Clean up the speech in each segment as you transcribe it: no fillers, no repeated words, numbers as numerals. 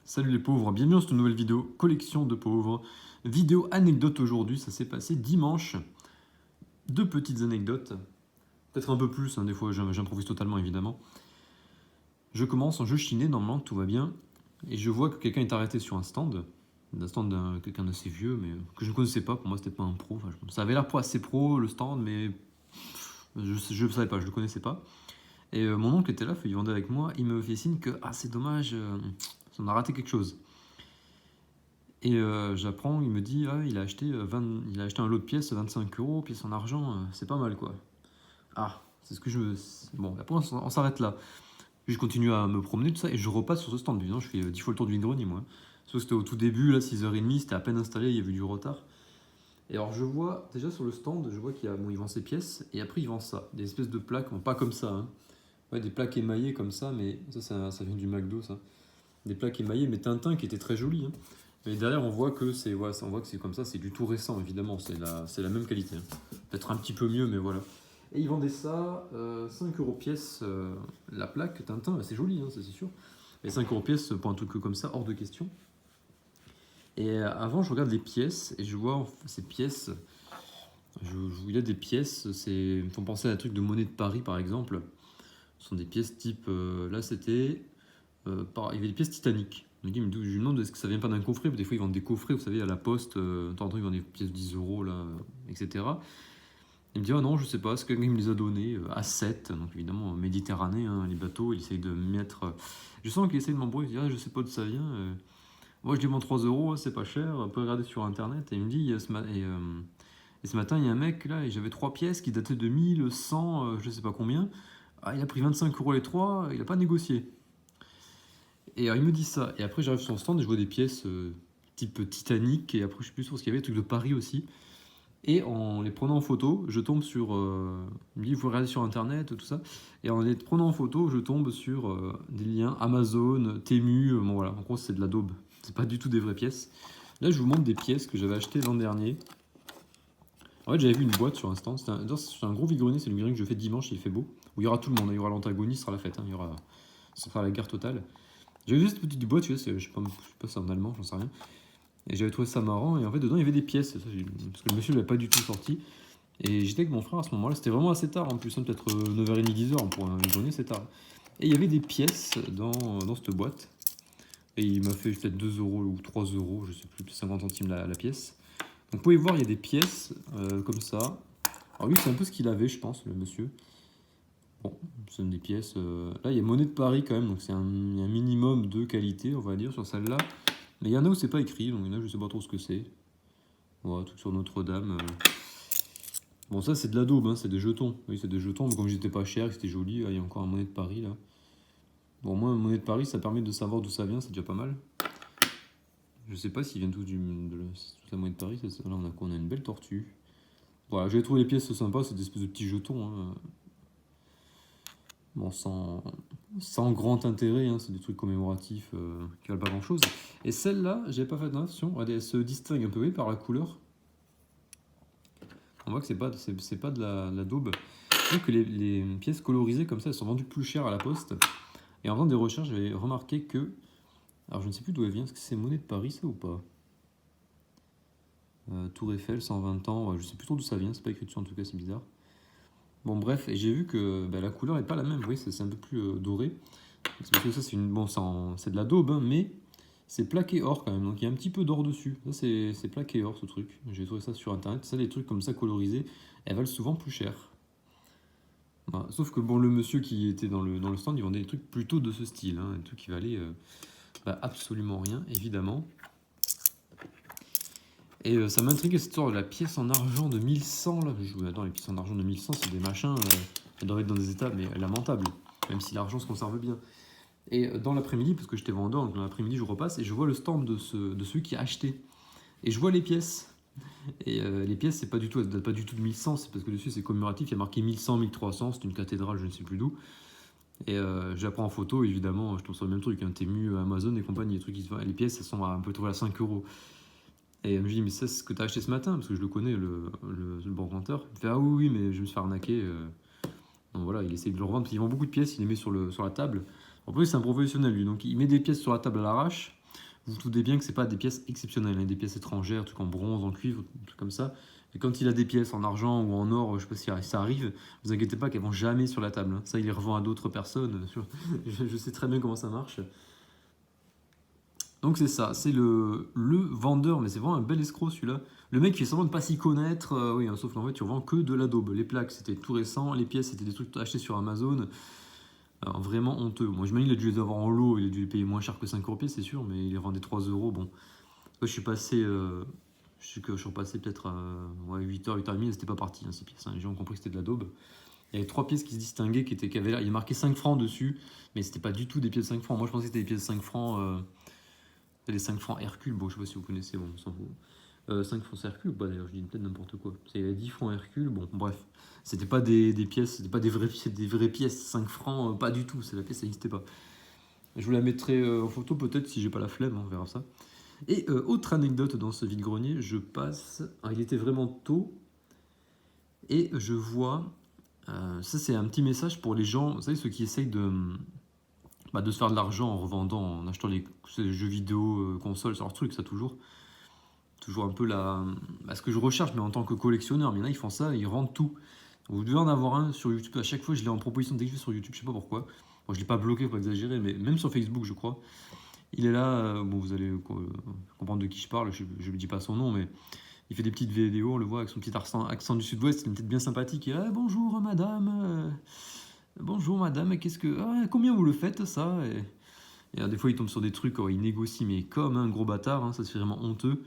Salut les pauvres, bienvenue dans cette nouvelle vidéo, collection de pauvres. Vidéo anecdote aujourd'hui, ça s'est passé dimanche. Deux petites anecdotes, peut-être un peu plus, hein, des fois j'improvise totalement évidemment. Je commence, je chinais, normalement tout va bien, et je vois que quelqu'un est arrêté sur un stand de quelqu'un d'assez vieux, mais que je ne connaissais pas, pour moi c'était pas un pro. Enfin, ça avait l'air assez pro le stand, mais je ne savais pas, je le connaissais pas. Et mon oncle était là, il vendait avec moi, il me fait signe que c'est dommage, on a raté quelque chose. Et j'apprends, il me dit, il a acheté un lot de pièces, 25 euros, pièces en argent, c'est pas mal quoi. Ah, c'est ce que je. Bon, après on s'arrête là. Je continue à me promener, tout ça, et je repasse sur ce stand. Évidemment, je fais 10 fois le tour du vide-grenier, moi. Sauf que c'était au tout début, là, 6h30, c'était à peine installé, il y avait du retard. Et alors, je vois, déjà sur le stand, je vois qu'il y a, bon, il vend ses pièces, et après, il vend ça. Des espèces de plaques, bon, pas comme ça, hein. Ouais, des plaques émaillées comme ça, mais ça vient du McDo, ça. Des plaques émaillées, mais Tintin qui était très joli, hein. Et derrière, on voit que c'est comme ça, c'est du tout récent, évidemment, c'est la même qualité, hein. Peut-être un petit peu mieux, mais voilà. Et ils vendaient ça 5 euros pièce, la plaque Tintin, c'est joli, hein, ça c'est sûr. Et 5 euros pièce pour un truc comme ça, hors de question. Et avant, je regarde les pièces, et je vois ces pièces, il y a des pièces, me font penser à un truc de monnaie de Paris, par exemple. Ce sont des pièces type, là c'était, il y avait des pièces Titanic. Je me demande est-ce que ça vient pas d'un coffret, des fois ils vendent des coffrets, vous savez, à la poste, de temps en temps ils vendent des pièces de 10 euros, là, etc. Il me dit, non, je sais pas, c'est quelqu'un qui me les a donnés à 7, donc évidemment, Méditerranée, hein, les bateaux, il essaye de mettre. Je sens qu'il essaye de m'embrouiller, il dit, je sais pas d'où ça vient. Moi je demande 3 euros, c'est pas cher, on peut regarder sur internet. Et il me dit, et ce matin, il y a un mec, là, et j'avais 3 pièces qui dataient de 1100, je sais pas combien. Il a pris 25 euros les 3, il a pas négocié. Et alors, il me dit ça, et après j'arrive sur son stand et je vois des pièces type Titanic, et après je sais plus sur ce qu'il y avait, des trucs de Paris aussi. Et en les prenant en photo, je tombe sur. Il me dit, il faut regarder sur internet, tout ça. Et en les prenant en photo, je tombe sur des liens Amazon, Temu. Bon voilà, en gros, c'est de la daube. C'est pas du tout des vraies pièces. Là, je vous montre des pièces que j'avais achetées l'an dernier. En fait, j'avais vu une boîte sur un stand. C'est un gros vide-grenier, c'est le vide-grenier que je fais dimanche, il fait beau. Où il y aura tout le monde, il y aura l'antagoniste, ce sera la fête. Ce sera la guerre totale. J'avais vu cette petite boîte, tu vois, je sais pas si c'est en allemand, j'en sais rien. Et j'avais trouvé ça marrant, et en fait, dedans, il y avait des pièces. Parce que le monsieur ne l'avait pas du tout sorti. Et j'étais avec mon frère à ce moment-là, c'était vraiment assez tard en plus, hein, peut-être 9h30, 10h pour un vide-grenier, c'est tard. Et il y avait des pièces dans cette boîte. Et il m'a fait peut-être 2 euros ou 3 euros, je sais plus, 50 centimes la pièce. Donc vous pouvez voir, il y a des pièces comme ça. Alors lui, c'est un peu ce qu'il avait, je pense, le monsieur. Bon, ce sont des pièces. Là, il y a monnaie de Paris quand même, donc il y a un minimum de qualité, on va dire, sur celle-là. Mais il y en a où c'est pas écrit, donc il y en a, je sais pas trop ce que c'est. Voilà, tout sur Notre-Dame. Bon, ça, c'est de la daube, hein, c'est des jetons. Oui, c'est des jetons, mais comme j'étais pas cher, c'était joli, il y a encore un monnaie de Paris, là. Bon, moi, un monnaie de Paris, ça permet de savoir d'où ça vient, c'est déjà pas mal. Je sais pas s'ils viennent tous de la monnaie de Paris. Là, on a une belle tortue. Voilà, j'ai trouvé les pièces sympas, c'est des espèces de petits jetons, hein. Bon, sans grand intérêt, hein, c'est des trucs commémoratifs qui valent pas grand chose. Et celle-là, j'avais pas fait attention, regardez, elle se distingue un peu, oui, par la couleur. On voit que c'est pas de la daube. Je trouve que les pièces colorisées comme ça, elles sont vendues plus cher à la poste. Et en faisant des recherches, j'avais remarqué que. Alors je ne sais plus d'où elle vient, est-ce que c'est monnaie de Paris ça ou pas Tour Eiffel, 120 ans, ouais, je sais plus trop d'où ça vient, c'est pas écrit dessus en tout cas, c'est bizarre. Bon, bref, et j'ai vu que la couleur n'est pas la même, vous voyez, c'est un peu plus doré. C'est parce que ça, c'est de la daube, hein, mais c'est plaqué or quand même, donc il y a un petit peu d'or dessus. Ça, c'est plaqué or ce truc. J'ai trouvé ça sur internet. Ça, les trucs comme ça colorisés, elles valent souvent plus cher. Voilà. Sauf que bon, le monsieur qui était dans le stand, il vendait des trucs plutôt de ce style, hein, des trucs qui valaient absolument rien, évidemment. Et ça m'intriguait cette histoire de la pièce en argent de 1100. Là. Attends, les pièces en argent de 1100, c'est des machins, elles doivent être dans des états mais lamentables, même si l'argent se conserve bien. Et dans l'après-midi, parce que j'étais vendeur, donc dans l'après-midi, je repasse et je vois le stand de celui qui a acheté. Et je vois les pièces. Et les pièces, elles datent pas du tout de 1100, c'est parce que dessus c'est commémoratif, il y a marqué 1100, 1300, c'est une cathédrale, je ne sais plus d'où. Et je la prends en photo, évidemment, je tombe sur le même truc, hein, Temu, Amazon et compagnie, les pièces, elles sont à un peu à 5 euros. Et elle me dit, mais ça, c'est ce que tu as acheté ce matin, parce que je le connais, le brocanteur. Il me fait, ah oui, mais je me suis fait arnaquer. Donc voilà, il essaie de le revendre, parce qu'il vend beaucoup de pièces, il les met sur la table. En plus, c'est un professionnel, lui, donc il met des pièces sur la table à l'arrache. vous vous doutez bien que c'est pas des pièces exceptionnelles, hein, des pièces étrangères, trucs en bronze, en cuivre, trucs comme ça. Et quand il a des pièces en argent ou en or, je sais pas si ça arrive, vous inquiétez pas qu'elles vont jamais sur la table, hein. Ça, il les revend à d'autres personnes. Je sais très bien comment ça marche. Donc c'est ça, c'est le vendeur, mais c'est vraiment un bel escroc celui-là. Le mec qui fait semblant de pas s'y connaître, oui, hein, sauf qu'en fait tu revends que de la daube. Les plaques c'était tout récent, les pièces c'était des trucs achetés sur Amazon. Alors, vraiment honteux. Moi j'imagine qu'il a dû les avoir en lot, il a dû les payer moins cher que 5 € pièce, c'est sûr, mais il les vendait 3 euros. Bon, moi je suis passé, je suis repassé peut-être à ouais, 8h, 8h30, c'était pas parti hein, ces pièces, hein. Les gens ont compris que c'était de la daube. Il y avait 3 pièces qui se distinguaient, qui avaient l'air, il y a marqué 5 francs dessus, mais c'était pas du tout des pièces de 5 francs. Moi je pensais que c'était des pièces de 5 francs. Les 5 francs Hercule, bon, je sais pas si vous connaissez, bon, on s'en fout. 5 francs c'est Hercule ou pas d'ailleurs, je dis peut-être n'importe quoi. C'est 10 francs Hercule, bon, bref. C'était pas des pièces, c'était pas des vraies pièces, 5 francs, pas du tout, c'est la pièce, ça n'existait pas. Je vous la mettrai en photo peut-être si j'ai pas la flemme, on verra ça. Et autre anecdote dans ce vide-grenier, je passe. Alors, il était vraiment tôt, et je vois. Ça, c'est un petit message pour les gens, vous savez, ceux qui essayent de se faire de l'argent en revendant, en achetant ces jeux vidéo, consoles, c'est leur truc, ça toujours. Toujours un peu ce que je recherche, mais en tant que collectionneur. Mais là, ils font ça, ils rendent tout. Vous devez en avoir un sur YouTube. À chaque fois, je l'ai en proposition dès que je vais sur YouTube, je sais pas pourquoi. Bon, je l'ai pas bloqué, faut pas exagérer, mais même sur Facebook, je crois. Il est là, bon, vous allez comprendre de qui je parle, je ne dis pas son nom, mais il fait des petites vidéos, on le voit avec son petit accent du sud-ouest, il est peut-être bien sympathique. Et bonjour madame, bonjour madame, combien vous le faites ça? Et des fois, il tombe sur des trucs, il négocie, mais comme un gros bâtard, hein, ça se fait vraiment honteux.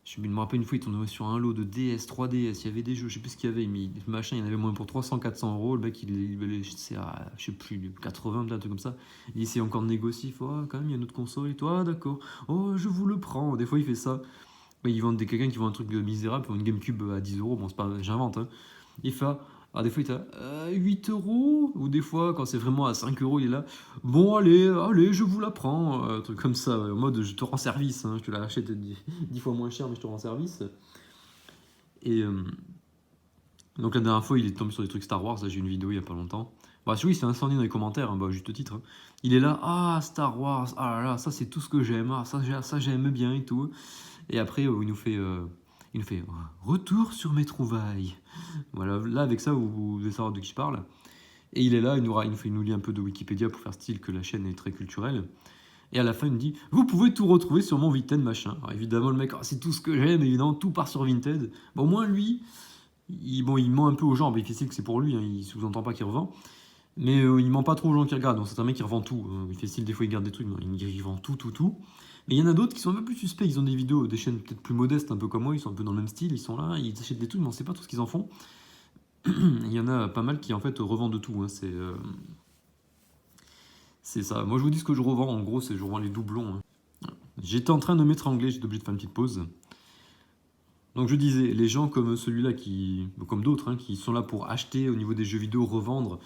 Je me rappelle une fois, il tombait sur un lot de DS, 3DS, il y avait des jeux, je sais plus ce qu'il y avait, mais machin, il y en avait moins pour 300-400 €. Le mec, il c'est à, je sais plus, 80, peut-être, un truc comme ça. Il essaie encore de négocier, il fait, quand même, il y a une autre console, et toi, d'accord, oh, je vous le prends. Des fois, il fait ça. Ouais, ils vendent quelqu'un qui vend un truc misérable, pour une GameCube à 10 €, bon, c'est pas, j'invente, hein. Il fait, des fois, il est à 8 €, ou des fois, quand c'est vraiment à 5 €, il est là, bon, allez, je vous la prends, un truc comme ça, ouais, en mode, je te rends service, hein, je te la rachète 10 fois moins cher, mais je te rends service. Et donc, la dernière fois, il est tombé sur des trucs Star Wars, là, j'ai une vidéo il y a pas longtemps. Bah, oui, c'est incendié dans les commentaires, hein, bah, juste titre, hein. Il est là, Star Wars, ah là là, ça, c'est tout ce que j'aime, ça, j'aime bien et tout. Et après, il nous fait retour sur mes trouvailles. Voilà, là, avec ça, vous devez savoir de qui je parle. Et il est là, il nous lit un peu de Wikipédia pour faire style que la chaîne est très culturelle. Et à la fin, il nous dit, vous pouvez tout retrouver sur mon Vinted, machin. Alors évidemment, le mec, c'est tout ce que j'aime, évidemment, tout part sur Vinted. Bon, au moins, lui, il ment un peu aux gens, mais il fait style que c'est pour lui, hein, il sous-entend pas qu'il revend. Mais il ment pas trop aux gens qui regardent, donc c'est un mec qui revend tout. Il fait style, des fois, il garde des trucs, non, il vend tout, tout, tout. Mais il y en a d'autres qui sont un peu plus suspects, ils ont des vidéos, des chaînes peut-être plus modestes, un peu comme moi, ils sont un peu dans le même style, ils sont là, ils achètent des trucs, mais on sait pas tout ce qu'ils en font. Il y en a pas mal qui en fait revendent tout, hein, c'est ça. Moi je vous dis ce que je revends, en gros, c'est je revends les doublons, hein. J'étais en train de m'étrangler, j'étais obligé de faire une petite pause. Donc je disais, les gens comme celui-là, comme d'autres, hein, qui sont là pour acheter au niveau des jeux vidéo, revendre,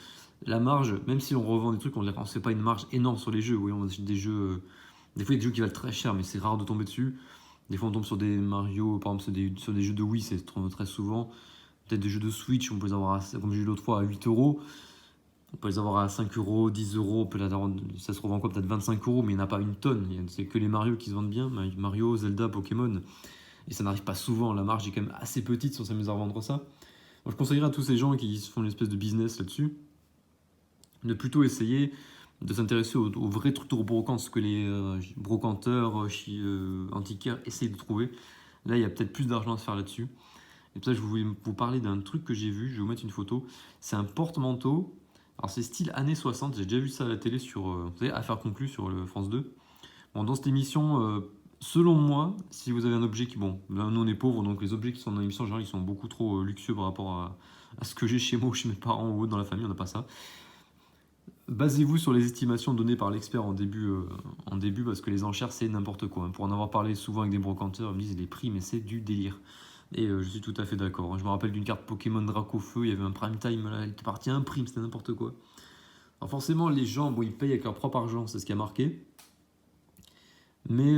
la marge, même si on revend des trucs, on ne fait pas une marge énorme sur les jeux. Oui, on achète des jeux, des fois il y a des jeux qui valent très cher, mais c'est rare de tomber dessus. Des fois on tombe sur des Mario, par exemple sur des jeux de Wii, c'est très souvent. Peut-être des jeux de Switch, on peut les avoir, comme j'ai eu l'autre fois, à 8 €. On peut les avoir à 5 €, 10 €, ça se revend quoi, peut-être 25 €, mais il n'y en a pas une tonne. C'est que les Mario qui se vendent bien, Mario, Zelda, Pokémon. Et ça n'arrive pas souvent, la marge est quand même assez petite si on s'amuse à revendre ça. Donc je conseillerais à tous ces gens qui se font une espèce de business là-dessus, de plutôt essayer de s'intéresser aux vrais trucs de brocante, ce que les brocanteurs, antiquaires essayent de trouver. Là, il y a peut-être plus d'argent à se faire là-dessus. Et pour ça, je voulais vous parler d'un truc que j'ai vu, je vais vous mettre une photo. C'est un porte-manteau. Alors c'est style années 60, j'ai déjà vu ça à la télé sur, vous savez, Affaires conclues sur le France 2. Bon, dans cette émission, selon moi, si vous avez un objet qui... Bon, là, nous on est pauvres, donc les objets qui sont dans l'émission, en général, ils sont beaucoup trop luxueux par rapport à ce que j'ai chez moi ou chez mes parents ou autre dans la famille, on n'a pas ça. Basez-vous sur les estimations données par l'expert en début, parce que les enchères, c'est n'importe quoi. Pour en avoir parlé souvent avec des brocanteurs, ils me disent les prix, mais c'est du délire. Et je suis tout à fait d'accord, hein. Je me rappelle d'une carte Pokémon Dracofeu, il y avait un prime time, là, elle était partie à un prime, c'était n'importe quoi. Alors forcément, les gens, bon, ils payent avec leur propre argent, c'est ce qui a marqué. Mais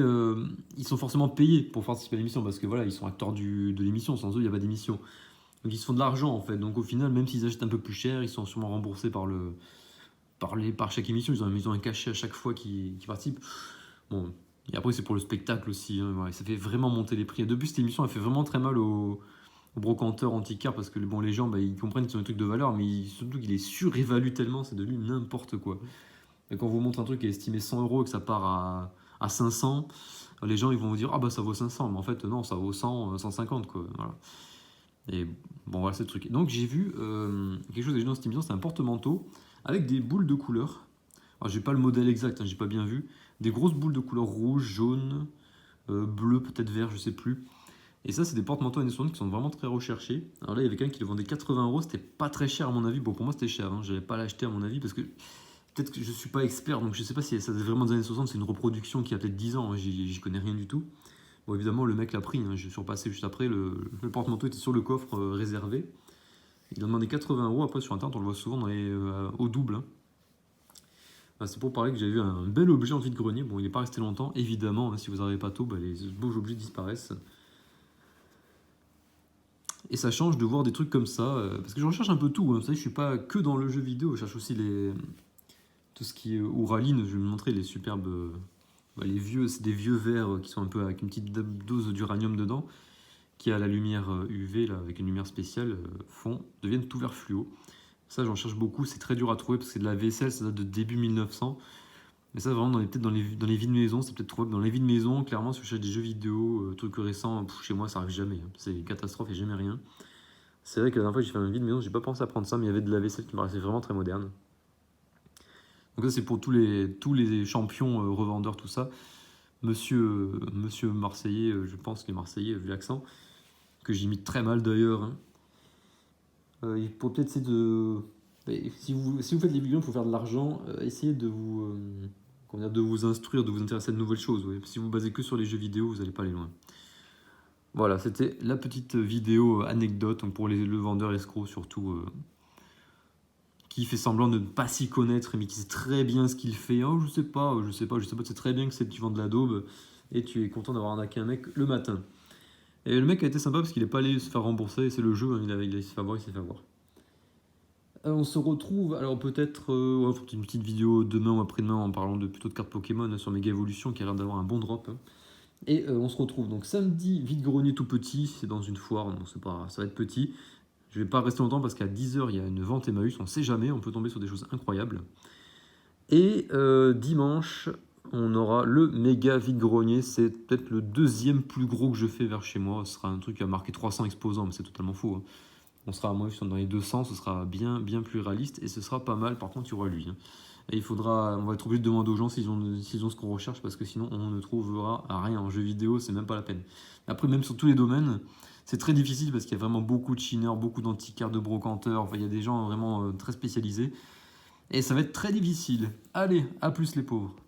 ils sont forcément payés pour participer à l'émission, parce que voilà, ils sont acteurs de l'émission, sans eux, il n'y a pas d'émission. Donc ils se font de l'argent, en fait. Donc au final, même s'ils achètent un peu plus cher, ils sont sûrement remboursés par chaque émission, ils ont un cachet à chaque fois qu'ils participent. Bon, Et après, c'est pour le spectacle aussi, hein, ouais, ça fait vraiment monter les prix. Et depuis, cette émission, elle fait vraiment très mal aux brocanteurs antiquaires parce que bon, les gens, bah, ils comprennent qu'ils sont des trucs de valeur, mais surtout qu'il est surévalué tellement, c'est devenu n'importe quoi. Et quand on vous montre un truc qui est estimé 100 euros et que ça part à 500, les gens ils vont vous dire ah bah ça vaut 500, mais en fait non, ça vaut 100, 150 quoi. Voilà. Et bon, voilà, c'est le truc. Donc j'ai vu quelque chose que j'ai vu dans cette émission, c'est un porte-manteau avec des boules de couleur. Alors j'ai pas le modèle exact, hein, j'ai pas bien vu. Des grosses boules de couleur rouge, jaune, bleu, peut-être vert, je sais plus. Et ça, c'est des porte-manteaux années 60 qui sont vraiment très recherchés. Alors là, il y avait quelqu'un qui le vendait 80 euros, c'était pas très cher à mon avis. Bon, pour moi, c'était cher, hein. J'allais pas l'acheter à mon avis parce que peut-être que je suis pas expert, donc je sais pas si ça date vraiment des années 60, c'est une reproduction qui a peut-être 10 ans, hein, j'y connais rien du tout. Bon, évidemment, le mec l'a pris, hein, je suis repassé juste après, le porte-manteau était sur le coffre réservé. Il a demandé 80 euros, après sur internet, on le voit souvent au double, hein. C'est pour parler que j'ai vu un bel objet en vide-grenier. Bon, il n'est pas resté longtemps, évidemment, hein, si vous n'arrivez pas tôt, bah, les beaux objets disparaissent. Et ça change de voir des trucs comme ça, parce que je recherche un peu tout, hein. Vous savez, je suis pas que dans le jeu vidéo, je cherche aussi tout ce qui est Ouraline, je vais vous montrer les superbes. Les vieux, c'est des vieux verres qui sont un peu avec une petite dose d'uranium dedans, qui à la lumière UV, là, avec une lumière spéciale, deviennent tout vert fluo. Ça, j'en cherche beaucoup, c'est très dur à trouver parce que c'est de la vaisselle, ça date de début 1900. Mais ça, vraiment, peut-être dans les vies de maison, c'est peut-être trouvé dans les vies de maison. Clairement, si je cherche des jeux vidéo, trucs récents, chez moi, ça arrive jamais, hein. C'est une catastrophe, il n'y a jamais rien. C'est vrai que la dernière fois que j'ai fait une vie de maison, j'ai pas pensé à prendre ça, mais il y avait de la vaisselle qui me paraissait vraiment très moderne. Donc ça, c'est pour tous les champions revendeurs, tout ça. Monsieur Marseillais, je pense qu'il est Marseillais, vu l'accent, que j'imite très mal d'ailleurs, hein. Il faut peut-être essayer de. Si vous faites des vidéos pour faire de l'argent, essayez de vous instruire, de vous intéresser à de nouvelles choses. Ouais. Si vous basez que sur les jeux vidéo, vous n'allez pas aller loin. Voilà, c'était la petite vidéo anecdote, donc pour le vendeur escroc surtout, qui fait semblant de ne pas s'y connaître, mais qui sait très bien ce qu'il fait. Oh, je sais pas, c'est très bien que c'est tu vends de la daube et tu es content d'avoir arnaqué un mec le matin. Et le mec a été sympa parce qu'il n'est pas allé se faire rembourser, c'est le jeu, hein, il a s'est fait avoir, il s'est fait avoir. On se retrouve, alors peut-être, on va faire une petite vidéo demain ou après-demain en parlant plutôt de cartes Pokémon, hein, sur Mega Evolution qui a l'air d'avoir un bon drop, hein. Et on se retrouve donc samedi, vide-grenier tout petit, c'est dans une foire, donc c'est pas, ça va être petit. Je vais pas rester longtemps parce qu'à 10h il y a une vente Emmaüs, on sait jamais, on peut tomber sur des choses incroyables. Et dimanche, on aura le méga vide-grenier, c'est peut-être le deuxième plus gros que je fais vers chez moi. Ce sera un truc à marquer 300 exposants, mais c'est totalement faux, hein. On sera à moins dans les 200, ce sera bien, bien plus réaliste et ce sera pas mal. Par contre, il y aura lui, hein. Et on va être obligé de demander aux gens s'ils ont ce qu'on recherche parce que sinon on ne trouvera rien en jeu vidéo, c'est même pas la peine. Après, même sur tous les domaines, c'est très difficile parce qu'il y a vraiment beaucoup de chineurs, beaucoup d'antiquaires, de brocanteurs. Enfin, il y a des gens vraiment très spécialisés et ça va être très difficile. Allez, à plus les pauvres.